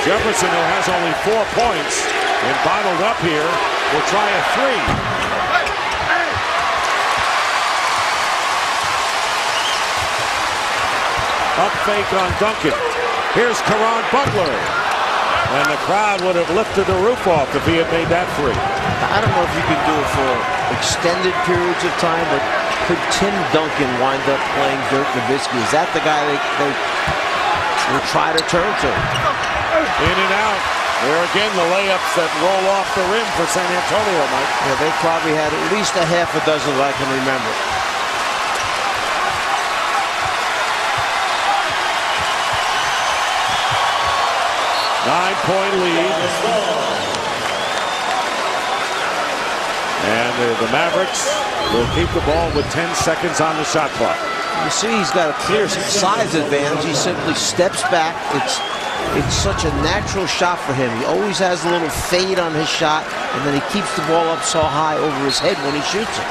Jefferson, who has only 4 points and bottled up here, will try a 3. Up fake on Duncan. Here's Caron Butler. And the crowd would have lifted the roof off if he had made that 3. I don't know if you can do it for extended periods of time, but could Tim Duncan wind up playing Dirk Nowitzki? Is that the guy they will try to turn to? In and out. There again, the layups that roll off the rim for San Antonio, Mike. Yeah, they probably had at least a half a dozen that I can remember. Nine-point lead. And the Mavericks will keep the ball with 10 seconds on the shot clock. You see he's got a clear size advantage. He simply steps back. It's such a natural shot for him. He always has a little fade on his shot, and then he keeps the ball up so high over his head when he shoots it.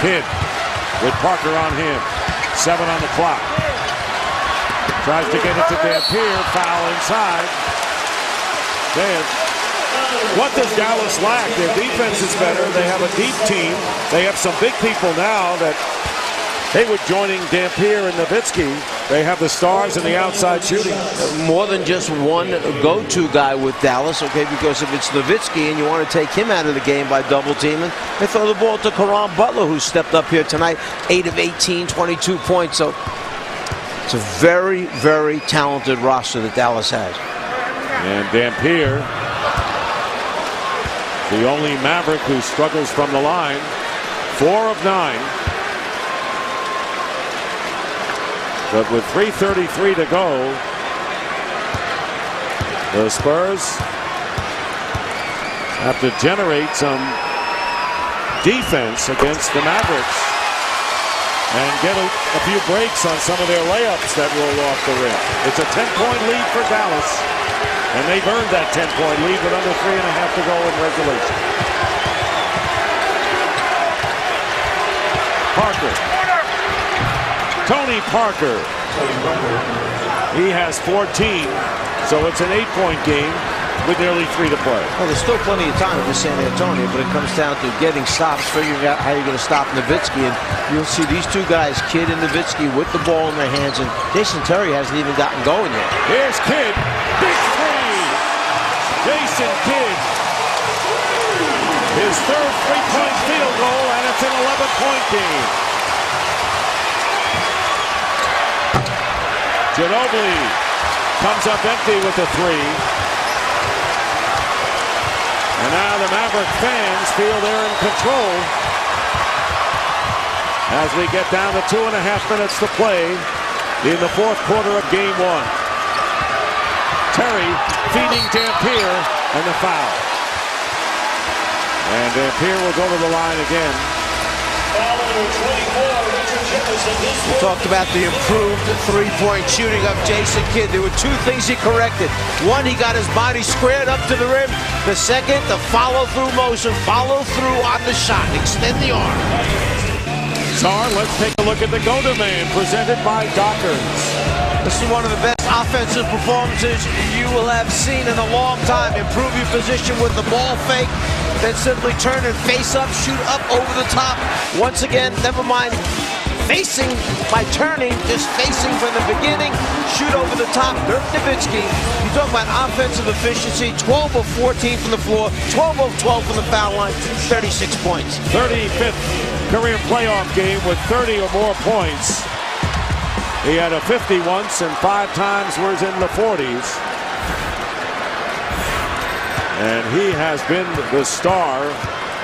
Kidd with Parker on him. 7 on the clock. Tries to get it to Dampier. Foul inside. What does Dallas lack? Their defense is better. They have a deep team. They have some big people now that Hayward joining Dampier and Nowitzki. They have the stars and the outside shooting. More than just one go-to guy with Dallas, okay, because if it's Nowitzki and you want to take him out of the game by double teaming, they throw the ball to Caron Butler, who stepped up here tonight, 8 of 18, 22 points. So it's a very, very talented roster that Dallas has. And Dampier, the only Maverick who struggles from the line, 4 of 9. But with 3:33 to go, the Spurs have to generate some defense against the Mavericks and get a few breaks on some of their layups that roll off the rim. It's a 10-point lead for Dallas, and they've earned that 10-point lead with under 3.5 to go in regulation. Parker. Tony Parker. He has 14, so it's an 8-point game with nearly 3 to play. Well, there's still plenty of time for San Antonio, but it comes down to getting stops, figuring out how you're going to stop Nowitzki. And you'll see these two guys, Kidd and Nowitzki, with the ball in their hands, and Jason Terry hasn't even gotten going yet. Here's Kidd. Big 3. Jason Kidd. His third 3-point field goal, and it's an 11-point game. Ginobili comes up empty with a 3. And now the Maverick fans feel they're in control as we get down to 2.5 minutes to play in the 4th quarter of game 1. Terry feeding Dampier and the foul. And Dampier will go to the line again. We talked about the improved 3-point shooting of Jason Kidd. There were 2 things he corrected. One, he got his body squared up to the rim. The second, the follow-through motion, follow-through on the shot. Extend the arm. Czar, let's take a look at the go-to man presented by Dockers. This is one of the best offensive performances you will have seen in a long time. Improve your position with the ball fake, then simply turn and face up, shoot up over the top. Once again, never mind facing by turning, just facing from the beginning, shoot over the top. Dirk Nowitzki, you talk about offensive efficiency, 12 of 14 from the floor, 12 of 12 from the foul line, 36 points. 35th career playoff game with 30 or more points. He had a 50 once and 5 times was in the 40s. And he has been the star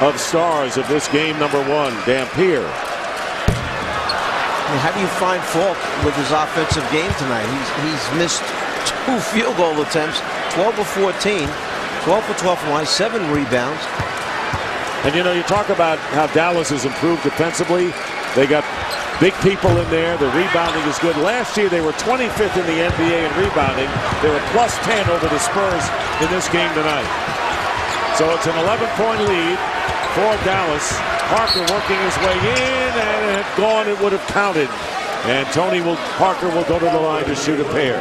of stars of this game number 1, Dampier. How do you find fault with his offensive game tonight? He's missed 2 field goal attempts, 12 of 14, 12 for 12 from line, 7 rebounds. And you know, you talk about how Dallas has improved defensively. They got big people in there. The rebounding is good. Last year they were 25th in the NBA in rebounding. They were plus 10 over the Spurs in this game tonight. So it's an 11-point lead for Dallas. Parker working his way in, and had gone, it would have counted. And Parker will go to the line to shoot a pair.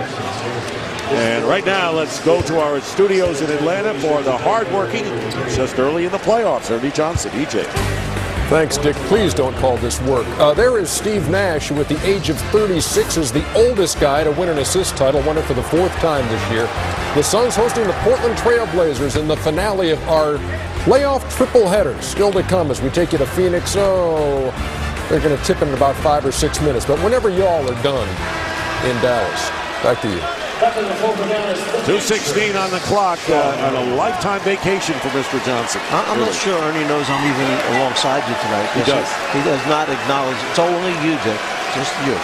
And right now, let's go to our studios in Atlanta for the hardworking, just early in the playoffs, Ernie Johnson, EJ. Thanks, Dick. Please don't call this work. There is Steve Nash, who at the age of 36 is the oldest guy to win an assist title, won it for the 4th time this year. The Suns hosting the Portland Trail Blazers in the finale of our playoff tripleheader. Still to come as we take you to Phoenix. Oh, they're going to tip in about 5 or 6 minutes. But whenever y'all are done in Dallas, back to you. 2:16 on the clock, on a lifetime vacation for Mr. Johnson. I'm not sure Ernie knows I'm even alongside you tonight. He does. He does not acknowledge. It's only you, Dick. Just you.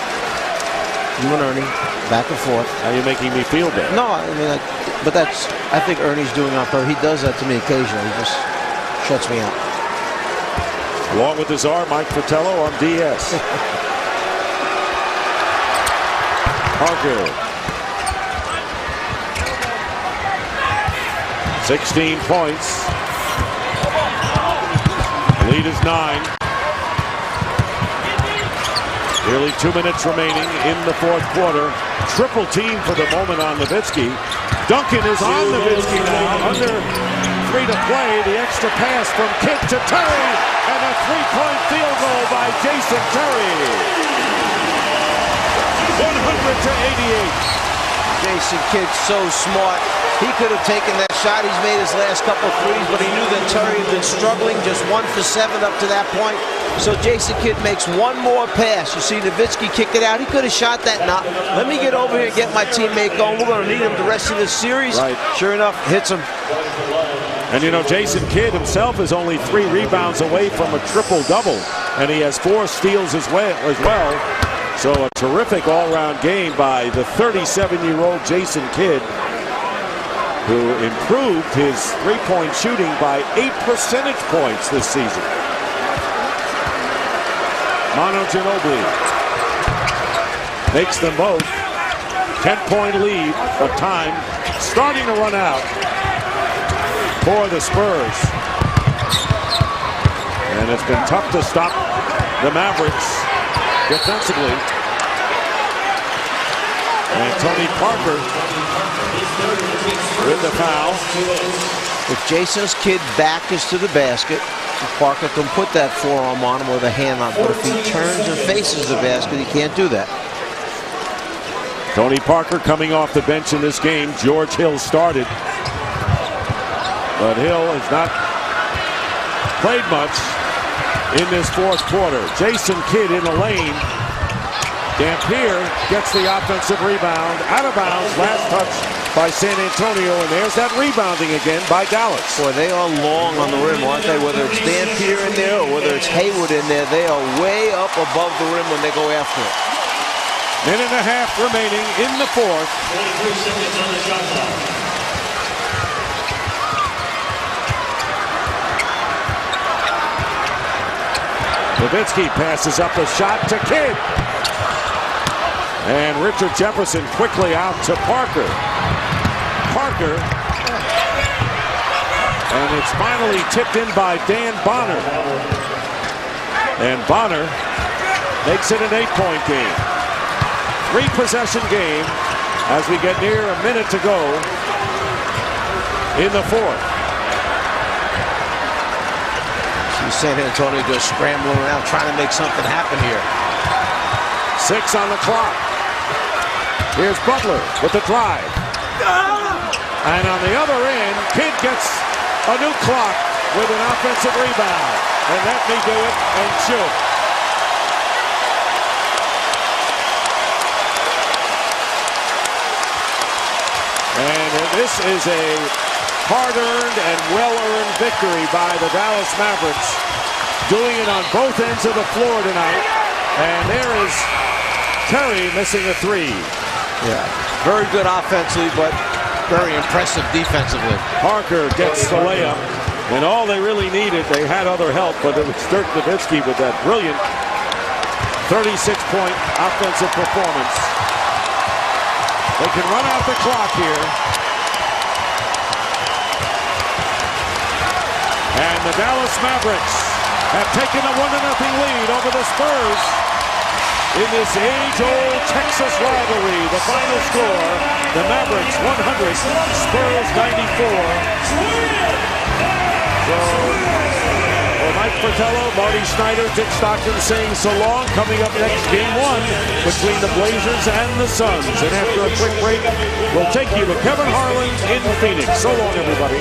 You and Ernie, back and forth. How are you making me feel bad? No, I mean, but I think Ernie's doing on purpose. He does that to me occasionally. He just shuts me out. Along with his arm, Mike Fratello on DS. Parker. 16 points. Lead is 9. Nearly 2 minutes remaining in the 4th quarter. Triple team for the moment on Nowitzki. Duncan is on Nowitzki now. Under 3 to play. The extra pass from Kidd to Terry. And a 3-point field goal by Jason Terry. 100-88. Jason Kidd's so smart. He could have taken that shot. He's made his last couple of threes, but he knew that Terry had been struggling, just 1 for 7 up to that point. So Jason Kidd makes one more pass. You see Nowitzki kick it out. He could have shot that. Now, let me get over here and get my teammate going. We're going to need him the rest of this series. Right. Sure enough, hits him. And you know, Jason Kidd himself is only 3 rebounds away from a triple-double, and he has 4 steals as well. So a terrific all-round game by the 37-year-old Jason Kidd, who improved his three-point shooting by 8 percentage points this season. Manu Ginobili makes them both. 10-point lead, but time starting to run out for the Spurs. And it's been tough to stop the Mavericks defensively. And Tony Parker with the foul. If Jason's Kidd back is to the basket, Parker can put that forearm on him with a hand on. But if he turns and faces the basket, he can't do that. Tony Parker coming off the bench in this game. George Hill started. But Hill has not played much in this 4th quarter. Jason Kidd in the lane. Dampier gets the offensive rebound. Out of bounds. Last touch by San Antonio. And there's that rebounding again by Dallas. Boy, they are long on the rim, aren't they? Whether it's Dampier in there or whether it's Hayward in there, they are way up above the rim when they go after it. Minute and a half remaining in the 4th. Nowitzki passes up a shot to Kidd. And Richard Jefferson quickly out to Parker. Parker. And it's finally tipped in by Dan Bonner. And Bonner makes it an 8-point game. 3-possession game as we get near a minute to go in the 4th. San Antonio just scrambling around trying to make something happen here. 6 on the clock. Here's Butler with the drive. And on the other end, Kidd gets a new clock with an offensive rebound. And let me do it and shoot. And this is a hard-earned and well-earned victory by the Dallas Mavericks, doing it on both ends of the floor tonight. And there is Terry missing a 3. Yeah, very good offensively, but very impressive defensively. Parker gets the layup, and all they really needed, they had other help, but it was Dirk Nowitzki with that brilliant 36-point offensive performance. They can run out the clock here. And the Dallas Mavericks have taken a 1-0 lead over the Spurs. in this age-old Texas rivalry. The final score, the Mavericks 100, Spurs 94. So, for Mike Fratello, Marty Snyder, Dick Stockton saying so long. Coming up next, game one between the Blazers and the Suns. And after a quick break, we'll take you to Kevin Harlan in Phoenix. So long, everybody.